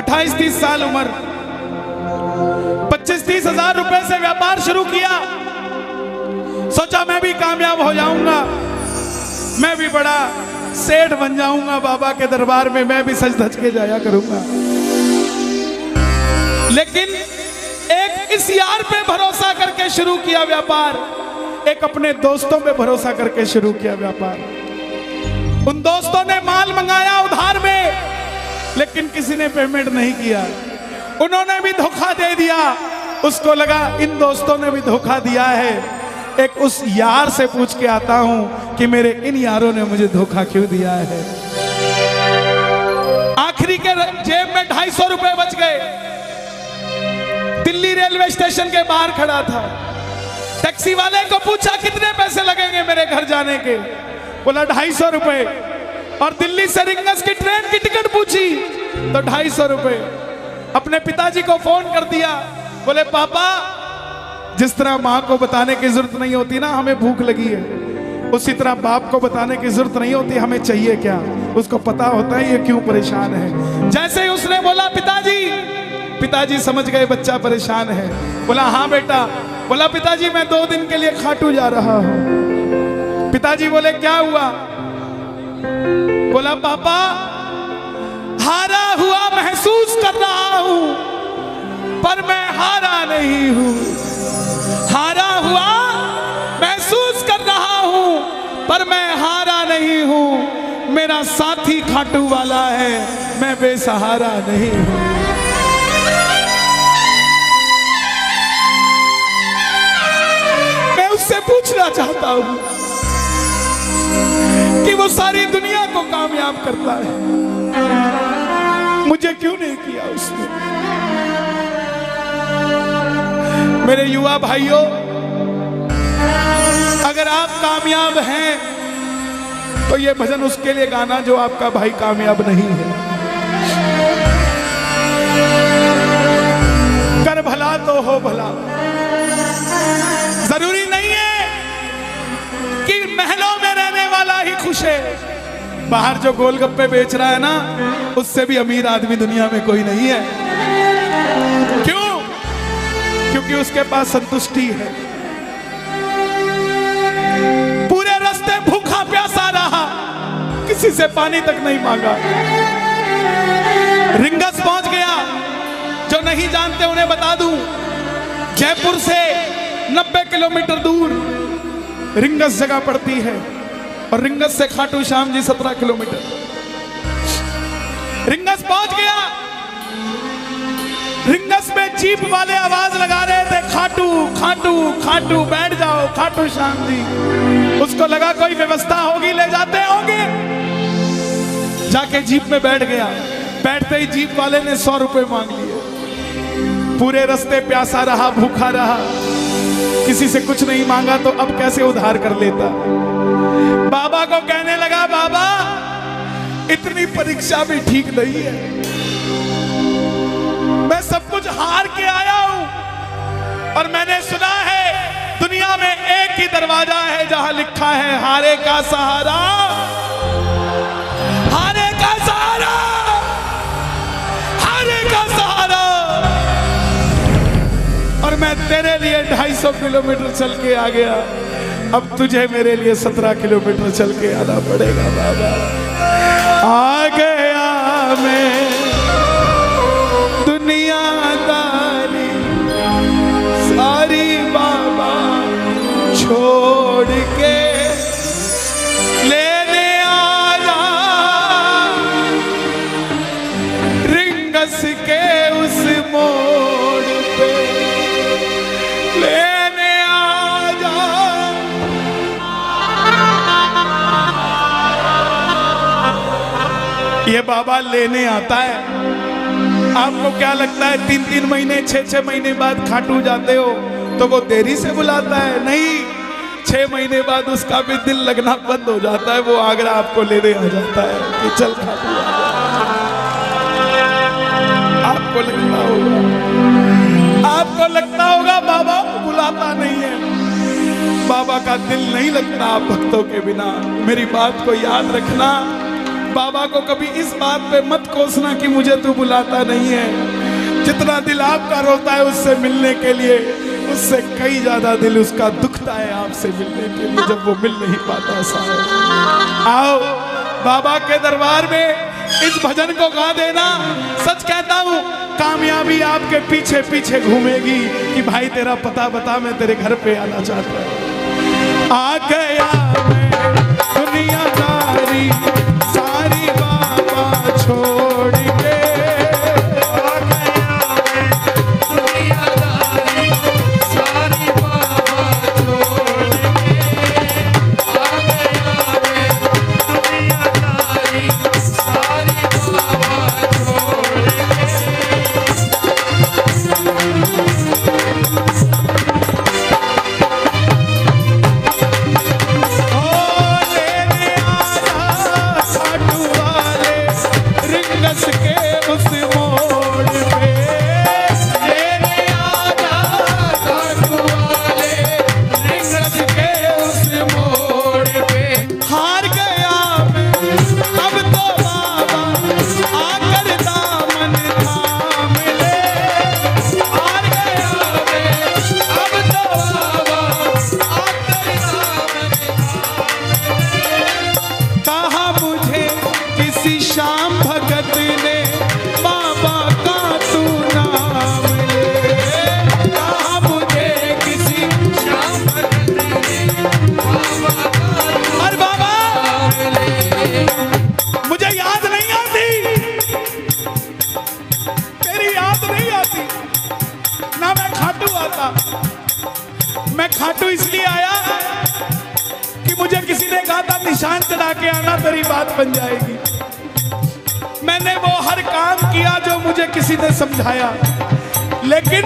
28-30 साल उम्र, 25-30 हजार रुपए से व्यापार शुरू किया। सोचा मैं भी कामयाब हो जाऊंगा, मैं भी बड़ा सेठ बन जाऊंगा, बाबा के दरबार में मैं भी सज धज के जाया करूंगा। लेकिन एक इस यार पे भरोसा करके शुरू किया व्यापार, एक अपने दोस्तों पे भरोसा करके शुरू किया व्यापार। उन दोस्तों ने माल मंगाया उधार में, लेकिन किसी ने पेमेंट नहीं किया, उन्होंने भी धोखा दे दिया। उसको लगा इन दोस्तों ने भी धोखा दिया है, एक उस यार से पूछ के आता हूं कि मेरे इन यारों ने मुझे धोखा क्यों दिया है। आखिरी के जेब में 250 रुपए बच गए। दिल्ली रेलवे स्टेशन के बाहर खड़ा था, टैक्सी वाले को पूछा कितने पैसे लगेंगे मेरे घर जाने के, बोला 250 रुपए। और दिल्ली से रिंगस की ट्रेन की टिकट पूछी तो 250 रुपए। अपने पिताजी को फोन कर दिया, बोले पापा, जिस तरह माँ को बताने की जरूरत नहीं होती ना हमें भूख लगी है, उसी तरह बाप को बताने की जरूरत नहीं होती हमें चाहिए क्या, उसको पता होता है ये क्यों परेशान है। जैसे ही उसने बोला पिताजी, पिताजी समझ गए बच्चा परेशान है। बोला हाँ बेटा। बोला पिताजी मैं 2 दिन के लिए खाटू जा रहा हूं। पिताजी बोले क्या हुआ? बोला पापा, हारा हुआ महसूस कर रहा हूं, पर मैं हारा नहीं हूं। हारा हुआ महसूस कर रहा हूं, पर मैं हारा नहीं हूं। मेरा साथी खाटू वाला है, मैं बेसहारा नहीं हूं। मैं उससे पूछना चाहता हूं कि वो सारी दुनिया को कामयाब करता है, मुझे क्यों नहीं किया उसने? मेरे युवा भाइयों, अगर आप कामयाब हैं तो ये भजन उसके लिए गाना जो आपका भाई कामयाब नहीं है। कर भला तो हो भला। जरूरी नहीं है कि महलों में रहने वाला ही खुश है। बाहर जो गोलगप्पे बेच रहा है ना, उससे भी अमीर आदमी दुनिया में कोई नहीं है। क्यों? क्योंकि उसके पास संतुष्टि है। पूरे रास्ते भूखा प्यासा रहा, किसी से पानी तक नहीं मांगा। रिंगस पहुंच गया। जो नहीं जानते उन्हें बता दूं, जयपुर से 90 किलोमीटर दूर रिंगस जगह पड़ती है, और रिंगस से खाटू श्याम जी 17 किलोमीटर। रिंगस पहुंच गया। रिंगस में जीप वाले आवाज लगा रहे थे, खाटू खाटू खाटू, बैठ जाओ खाटू श्याम जी। उसको लगा कोई व्यवस्था होगी, ले जाते होंगे। जाके जीप में बैठ गया। बैठते ही जीप वाले ने 100 रुपए मांग लिए। पूरे रास्ते प्यासा रहा, भूखा रहा, किसी से कुछ नहीं मांगा तो अब कैसे उधार कर लेता। बाबा को कहने लगा, बाबा इतनी परीक्षा भी ठीक नहीं है, मैं सब कुछ हार के आया हूं, और मैंने सुना है दुनिया में एक ही दरवाजा है जहां लिखा है हारे का सहारा, हारे का सहारा, हारे का सहारा। और मैं तेरे लिए 250 किलोमीटर चल के आ गया, अब तुझे मेरे लिए 17 किलोमीटर चल के आना पड़ेगा। बाबा आ गया मैं दुनियादारी सारी बाबा छोड़ के, लेने आया रिंगस के उस मोड़ पे, लेने आया। ये बाबा लेने आता है। आपको क्या लगता है 3-3 महीने 6-6 महीने बाद खाटू जाते हो तो वो देरी से बुलाता है? नहीं, 6 महीने बाद उसका भी दिल लगना बंद हो जाता है, वो आगरा आपको लेने आ जाता है कि चल खाटू आ जा। आपको लगता होगा बाबा बुलाता नहीं है। बाबा का दिल नहीं लगता आप भक्तों के बिना। मेरी बात को याद रखना, बाबा को कभी इस बात पे मत कोसना कि मुझे तू बुलाता नहीं है। जितना दिल आपका रोता है उससे मिलने के लिए, उससे कई ज्यादा दिल उसका दुखता है आपसे मिलने के लिए, जब वो मिल नहीं पाता। साहब आओ बाबा के दरबार में इस भजन को गा देना। सच कहता हूँ कामयाबी आपके पीछे पीछे घूमेगी कि भाई तेरा पता बता, मैं तेरे घर पे आना चाहता हूँ। आ गया मैं दुनियादारी सारी बाबा छोड़ के, आ गया मैं दुनियादारी सारी बाबा छोड़ के, आ गया मैं दुनियादारी सारी बाबा छोड़ खाटू इसलिए आया कि मुझे किसी ने कहा था निशान चढ़ा के आना तेरी बात बन जाएगी। मैंने वो हर काम किया जो मुझे किसी ने समझाया, लेकिन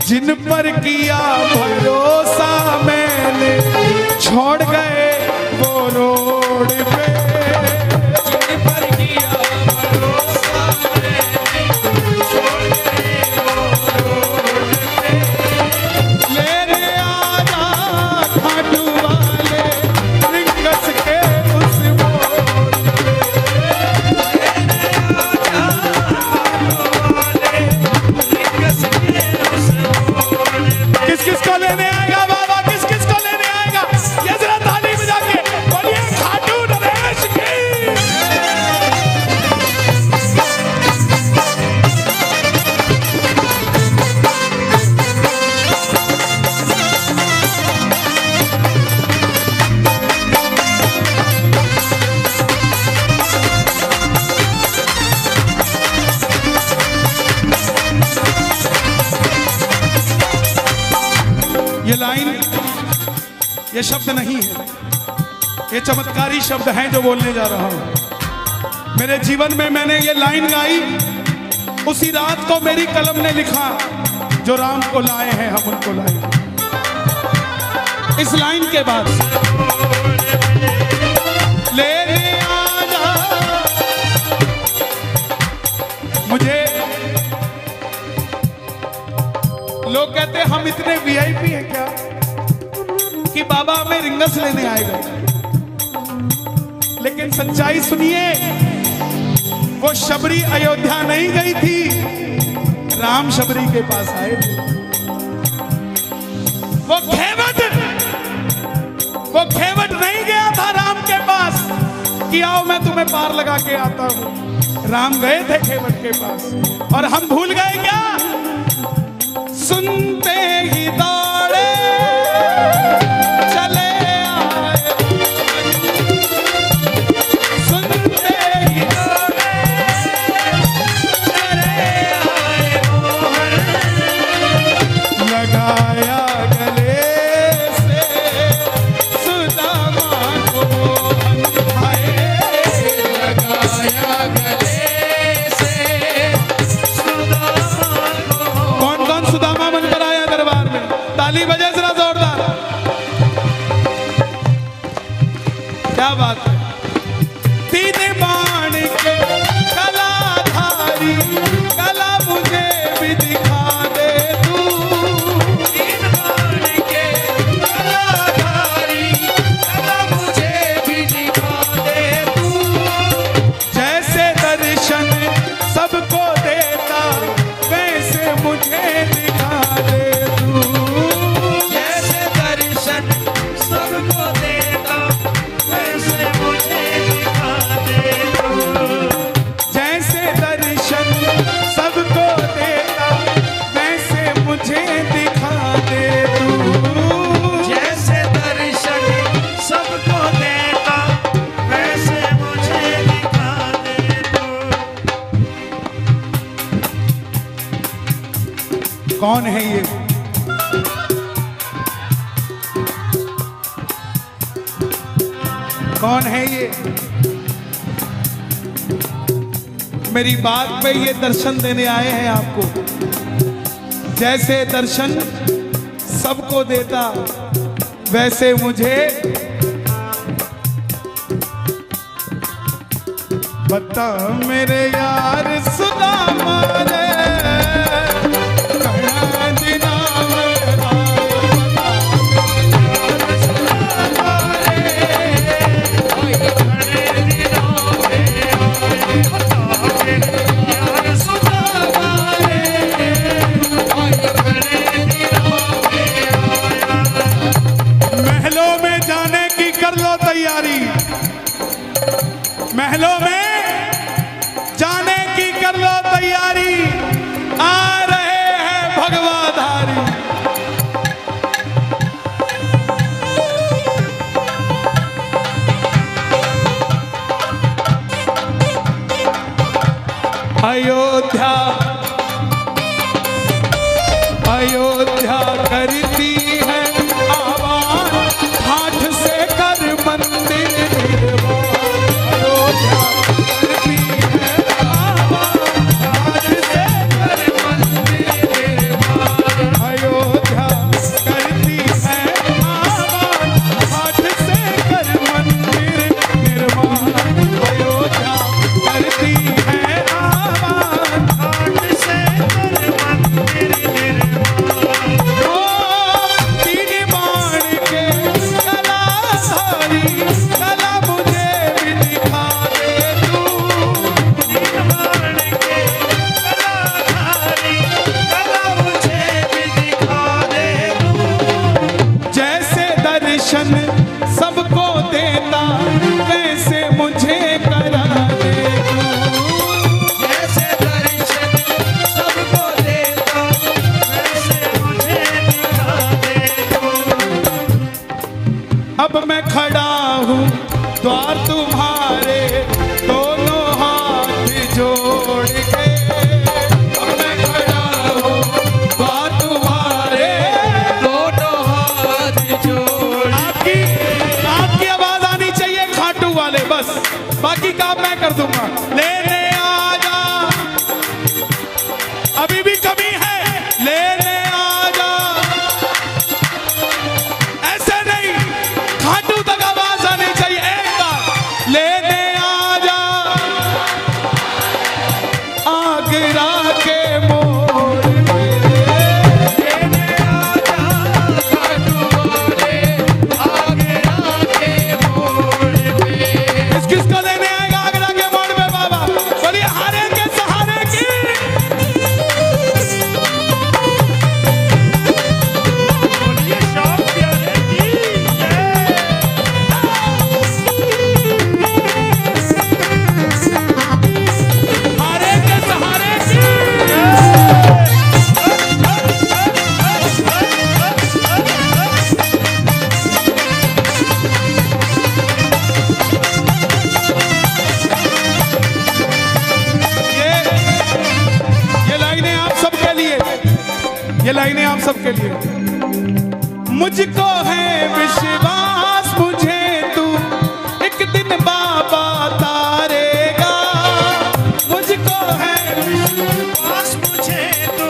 जिन पर किया भरोसा मैंने छोड़ गए वो रोड पे, जिन पर किया भरोसा मैंने छोड़ गए वो रोड पे। लेने आजा खाटू वाले रिंगस के उस मोड़ पे, लेने आजा खाटू वाले रिंगस के उस मोड़ पे। किस किस को लेने आएगा बाबा, किस किस को लेने आएगा? ये जरा ताली बजा के बोलिए खाटू नरेश की। ये लाइन, ये शब्द नहीं है, ये चमत्कारी शब्द हैं जो बोलने जा रहा हूं। मेरे जीवन में मैंने ये लाइन गाई उसी रात को मेरी कलम ने लिखा, जो राम को लाए हैं हम उनको लाए। इस लाइन के बाद लेने आजा, मुझे लोग कहते हम इतने वीआईपी हैं क्या कि बाबा हमें रिंगस लेने आएगा, लेकिन सच्चाई सुनिए, वो शबरी अयोध्या नहीं गई थी, राम शबरी के पास आए थे। वो खेवट नहीं गया था राम के पास कि आओ मैं तुम्हें पार लगा के आता हूं। राम गए थे खेवट के पास, और हम भूल गए क्या? सुनते ही दौड़े चले आए, सुनते ही दौड़े चले आए, लगाया गले से सुदामा को भाई, लगाया गले से सुदामा को। कौन कौन सुदामा बनकर आया दरबार में? कौन है ये? कौन है ये? मेरी बात पे ये दर्शन देने आए हैं आपको। जैसे दर्शन सबको देता वैसे मुझे बता मेरे यार सुदामा रे महलों में जाने की कर लो तैयारी, आ रहे हैं भगवाधारी। अयोध्या अयोध्या करती है आवाज, हाथ से कर मंदिर निर्माण। सबको देता वैसे मुझे करा दे तू। जैसे दर्शन सबको देता वैसे मुझे दिखा दे तू। अब मैं खड़ा हूँ द्वार तुम्हारे, दोनों हाथ जोड़ के। अब मैं खड़ा हूँ द्वार तुम्हारे, दोनों हाथ जोड़। आपकी आवाज आनी चाहिए खाटू वाले, बस बाकी काम मैं कर दूंगा। लेने आजा, अभी भी कमी है, लेने आजा। ऐसे नहीं, खाटू तक आवाज आनी चाहिए। एक बार लेने आजा, आगरा के मोड़ पे। लेने आजा खाटू वाले, आगरा के मोड़ पे। किसको लेने आएगा आगरा के मोड़ पे बाबा? बोलिए हारे के सहारे की। बोलिए शौक प्यारे की हारे के सहारे की। ये लाइनें आप सबके लिए, ये लाइनें आप सबके लिए। मुझको है विश्वास, मुझे तू एक दिन बाबा तारेगा। मुझको है विश्वास, मुझे तू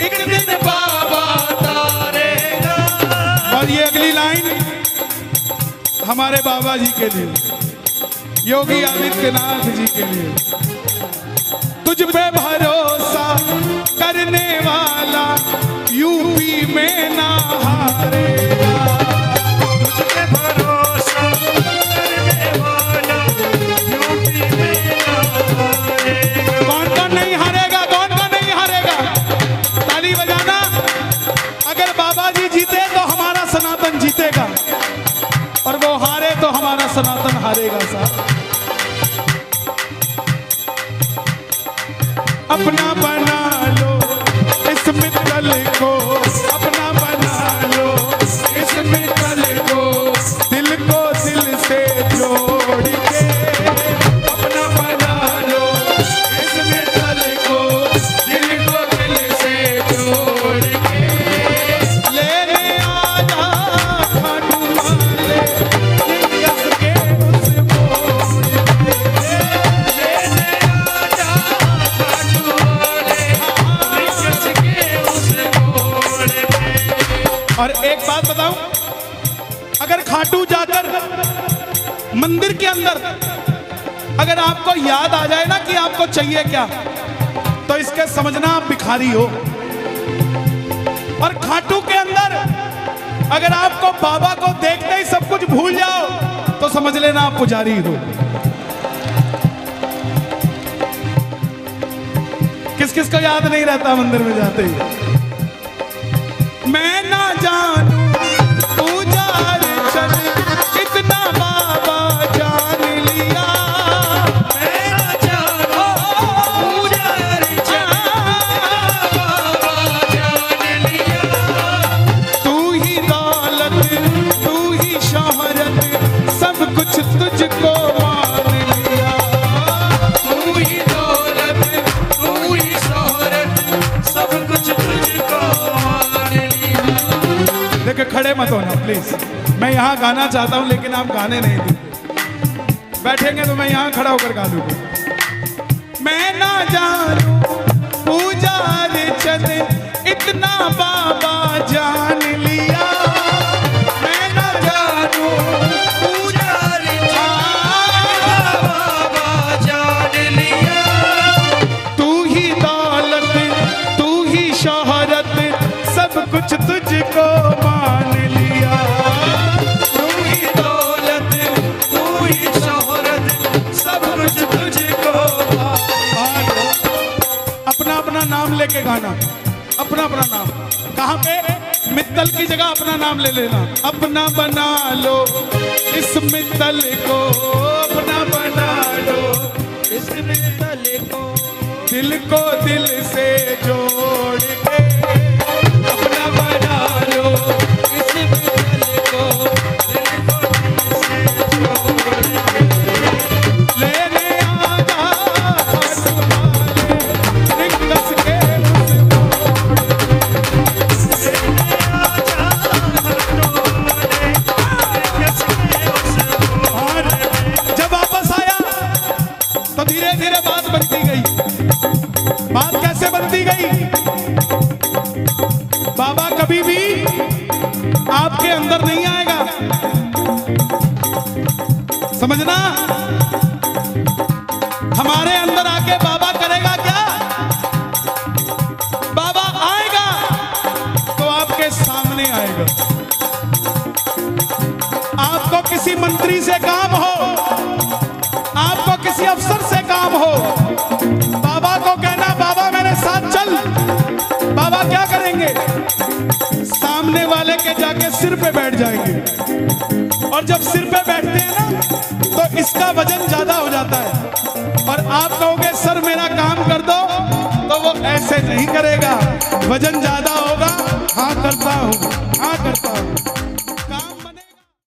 एक दिन बाबा तारेगा। और ये अगली लाइन हमारे बाबा जी के लिए, योगी आदित्यनाथ जी के लिए। तुझ पे भरोसा करने वाला यूपी में ना हारेगा। तुझ पे भरोसा करने वाला यूपी में ना हारेगा। कौन कौन नहीं हारेगा? कौन कौन नहीं हारेगा? ताली बजाना। अगर बाबा जी जीते तो हमारा सनातन जीतेगा, और वो हारे तो हमारा सनातन हारेगा साहब। अपना बना लो इस मित्तल को, अपना बना लो इस मित्तल को, दिल को दिल से जोड़ के। अपना बना लो इस मित्तल को, दिल को दिल से जोड़ मंदिर के अंदर अगर आपको याद आ जाए ना कि आपको चाहिए क्या, तो इसके समझना आप भिखारी हो। और खाटू के अंदर अगर आपको बाबा को देखते ही सब कुछ भूल जाओ, तो समझ लेना आप पुजारी हो। किस किस को याद नहीं रहता मंदिर में जाते ही? मैं ना जानू पुजार चल इतना बाबा जान लिया। मैं ना जानू पुजार चल बाबा जान लिया। तू ही दौलत तू ही शोहरत सब कुछ तुझको मान लिया। तू ही दौलत तू ही शोहरत सब कुछ तुझको मान लिया। देखो खड़े मत होना प्लीज, मैं यहाँ गाना चाहता हूँ लेकिन आप गाने नहीं देते। बैठेंगे तो मैं यहाँ खड़ा होकर गा दूंगा। मैं ना जानू पुजार चल इतना बाबा जान लिया। मैं ना जानू पुजार बाबा जान लिया। तू ही दौलत तू ही शोहरत सब कुछ तुझको मान लिया। तू ही दौलत तू ही शोहरत सब कुछ तुझको मान लिया। अपना अपना नाम लेके गाना, अपना अपना नाम। कहाँ पे? मित्तल की जगह अपना नाम ले लेना। अपना बना लो इस मित्तल को, अपना बना लो इस मित्तल को, दिल को दिल से जोड़ के। अपना बना लो इस मित्तल को, दिल को दिल से जोड़ के। लेने आजा खाटू वाले रिंगस के उस मोड़ लेने आजा खाटू वाले रिंगस के उस मोड़ पे। जब वापस आया तो धीरे धीरे बात बनती गई। बात कैसे बनती गई? बाबा कभी भी आपके अंदर नहीं आएगा, समझना। हमारे अंदर आके बाबा करेगा क्या? बाबा आएगा तो आपके सामने आएगा। आपको किसी मंत्री से काम हो, आपको किसी अफसर से काम हो, बाबा को कहना बाबा मेरे साथ चल। बाबा क्या करेंगे? सामने वाले के जाके सिर पे बैठ जाएंगे। और जब सिर पे बैठते हैं ना तो इसका वजन ज्यादा हो जाता है। और आप कहोगे सर मेरा काम कर दो, तो वो ऐसे नहीं करेगा। वजन ज्यादा होगा, हाँ करता हूँ, हाँ करता हूँ।